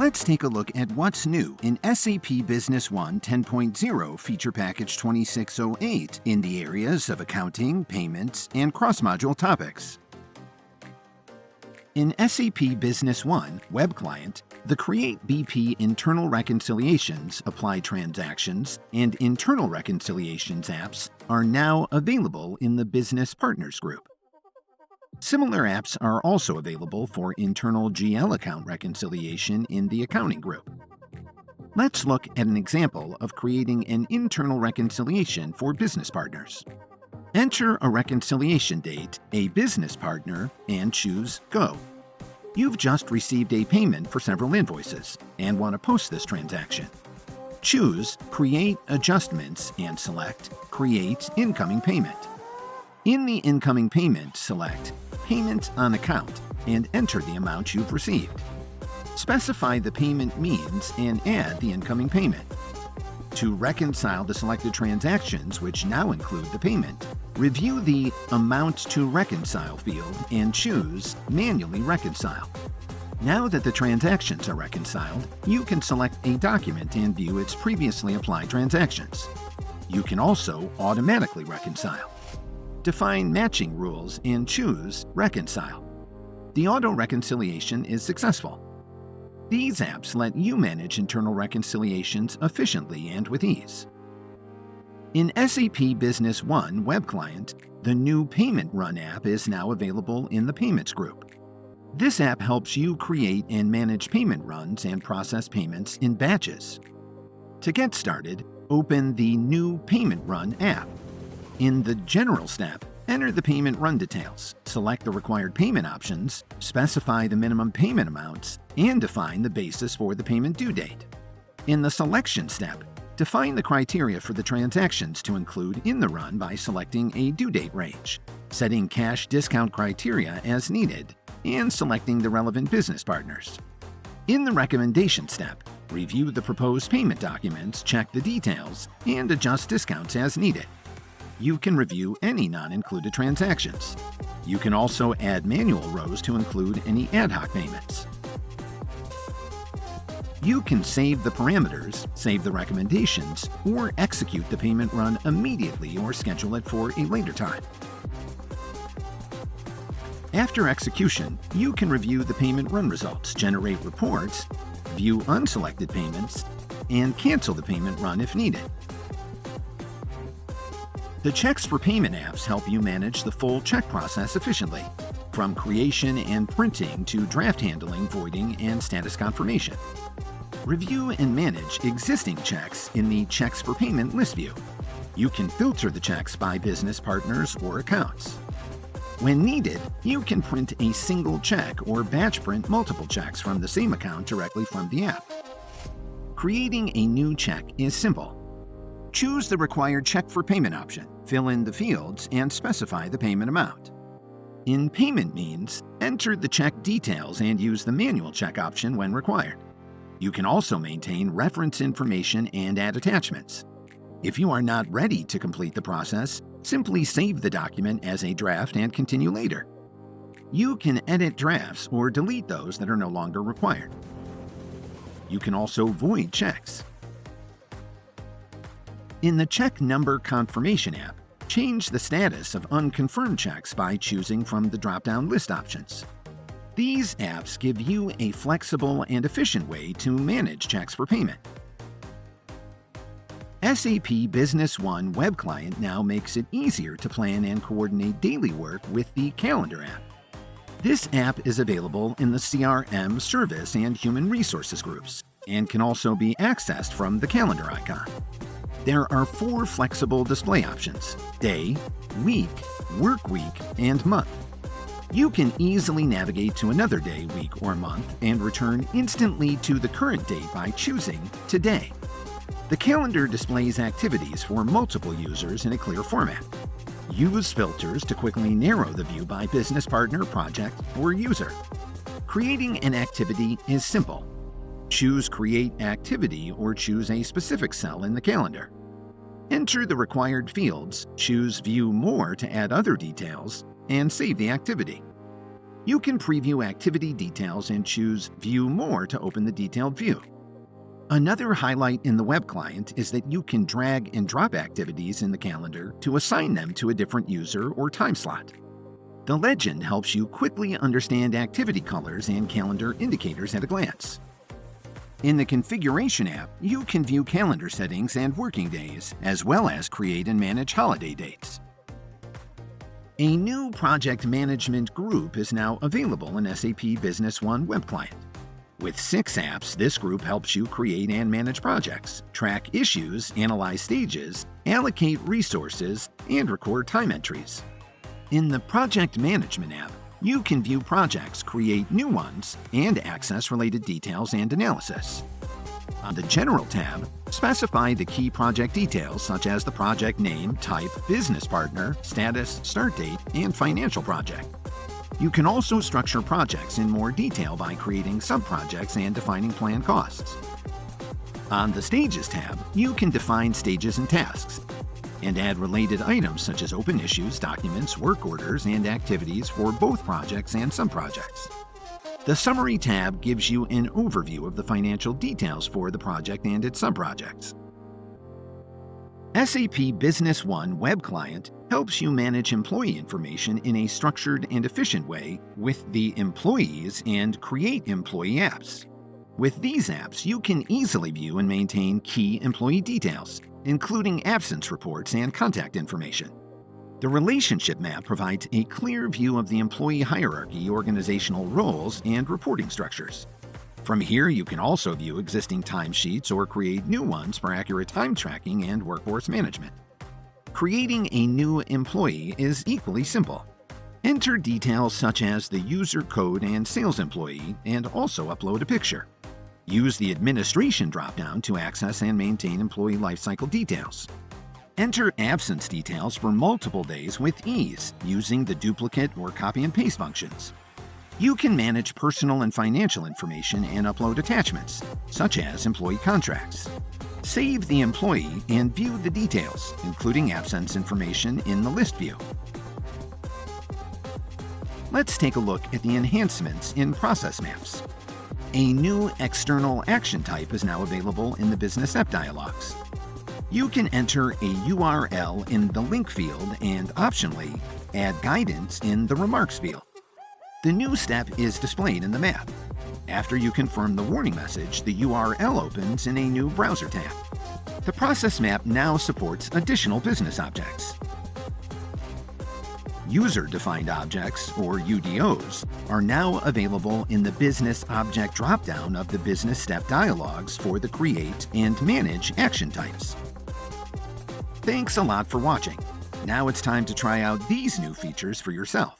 Let's take a look at what's new in SAP Business One 10.0 Feature Package 2608 in the areas of accounting, payments, and cross-module topics. In SAP Business One Web Client, the Create BP Internal Reconciliations, Apply Transactions, and Internal Reconciliations apps are now available in the Business Partners group. Similar apps are also available for internal GL account reconciliation in the Accounting group. Let's look at an example of creating an internal reconciliation for business partners. Enter a reconciliation date, a business partner, and choose Go. You've just received a payment for several invoices and want to post this transaction. Choose Create Adjustments and select Create Incoming Payment. In the incoming payment, select Payment on Account and enter the amount you've received. Specify the payment means and add the incoming payment. To reconcile the selected transactions, which now include the payment, review the Amount to Reconcile field and choose Manually Reconcile. Now that the transactions are reconciled, you can select a document and view its previously applied transactions. You can also automatically reconcile. Define matching rules and choose Reconcile. The auto reconciliation is successful. These apps let you manage internal reconciliations efficiently and with ease. In SAP Business One Web Client, the new Payment Run app is now available in the Payments group. This app helps you create and manage payment runs and process payments in batches. To get started, open the new Payment Run app. In the General step, enter the payment run details, select the required payment options, specify the minimum payment amounts, and define the basis for the payment due date. In the Selection step, define the criteria for the transactions to include in the run by selecting a due date range, setting cash discount criteria as needed, and selecting the relevant business partners. In the Recommendation step, review the proposed payment documents, check the details, and adjust discounts as needed. You can review any non-included transactions. You can also add manual rows to include any ad hoc payments. You can save the parameters, save the recommendations, or execute the payment run immediately or schedule it for a later time. After execution, you can review the payment run results, generate reports, view unselected payments, and cancel the payment run if needed. The Checks for Payment apps help you manage the full check process efficiently, from creation and printing to draft handling, voiding, and status confirmation. Review and manage existing checks in the Checks for Payment list view. You can filter the checks by business partners or accounts. When needed, you can print a single check or batch print multiple checks from the same account directly from the app. Creating a new check is simple. Choose the required Check for Payment option, fill in the fields, and specify the payment amount. In Payment Means, enter the check details and use the Manual Check option when required. You can also maintain reference information and add attachments. If you are not ready to complete the process, simply save the document as a draft and continue later. You can edit drafts or delete those that are no longer required. You can also void checks. In the Check Number Confirmation app, change the status of unconfirmed checks by choosing from the drop-down list options. These apps give you a flexible and efficient way to manage checks for payment. SAP Business One Web Client now makes it easier to plan and coordinate daily work with the Calendar app. This app is available in the CRM, Service, and Human Resources groups, and can also be accessed from the calendar icon. There are 4 flexible display options: day, week, work week, and month. You can easily navigate to another day, week, or month and return instantly to the current date by choosing Today. The calendar displays activities for multiple users in a clear format. Use filters to quickly narrow the view by business partner, project, or user. Creating an activity is simple. Choose Create Activity or choose a specific cell in the calendar. Enter the required fields, choose View More to add other details, and save the activity. You can preview activity details and choose View More to open the detailed view. Another highlight in the web client is that you can drag and drop activities in the calendar to assign them to a different user or time slot. The legend helps you quickly understand activity colors and calendar indicators at a glance. In the Configuration app, you can view calendar settings and working days, as well as create and manage holiday dates. A new project management group is now available in SAP Business One web client. With 6 apps, this group helps you create and manage projects, track issues, analyze stages, allocate resources, and record time entries. In the Project Management app, you can view projects, create new ones, and access related details and analysis. On the General tab, specify the key project details such as the project name, type, business partner, status, start date, and financial project. You can also structure projects in more detail by creating subprojects and defining planned costs. On the Stages tab, you can define stages and tasks, and add related items such as open issues, documents, work orders, and activities for both projects and subprojects. The Summary tab gives you an overview of the financial details for the project and its subprojects. SAP Business One web client helps you manage employee information in a structured and efficient way with the employees and create employee apps. With these apps, you can easily view and maintain key employee details, including absence reports and contact information. The Relationship Map provides a clear view of the employee hierarchy, organizational roles, and reporting structures. From here, you can also view existing timesheets or create new ones for accurate time tracking and workforce management. Creating a new employee is equally simple. Enter details such as the user code and sales employee, and also upload a picture. Use the Administration dropdown to access and maintain employee lifecycle details. Enter absence details for multiple days with ease using the duplicate or copy and paste functions. You can manage personal and financial information and upload attachments, such as employee contracts. Save the employee and view the details, including absence information, in the list view. Let's take a look at the enhancements in Process Maps. A new external action type is now available in the Business App dialogs. You can enter a URL in the link field and, optionally, add guidance in the remarks field. The new step is displayed in the map. After you confirm the warning message, the URL opens in a new browser tab. The Process Map now supports additional business objects. User-defined objects, or UDOs, are now available in the Business Object dropdown of the Business Step dialogs for the Create and Manage action types. Thanks a lot for watching. Now it's time to try out these new features for yourself.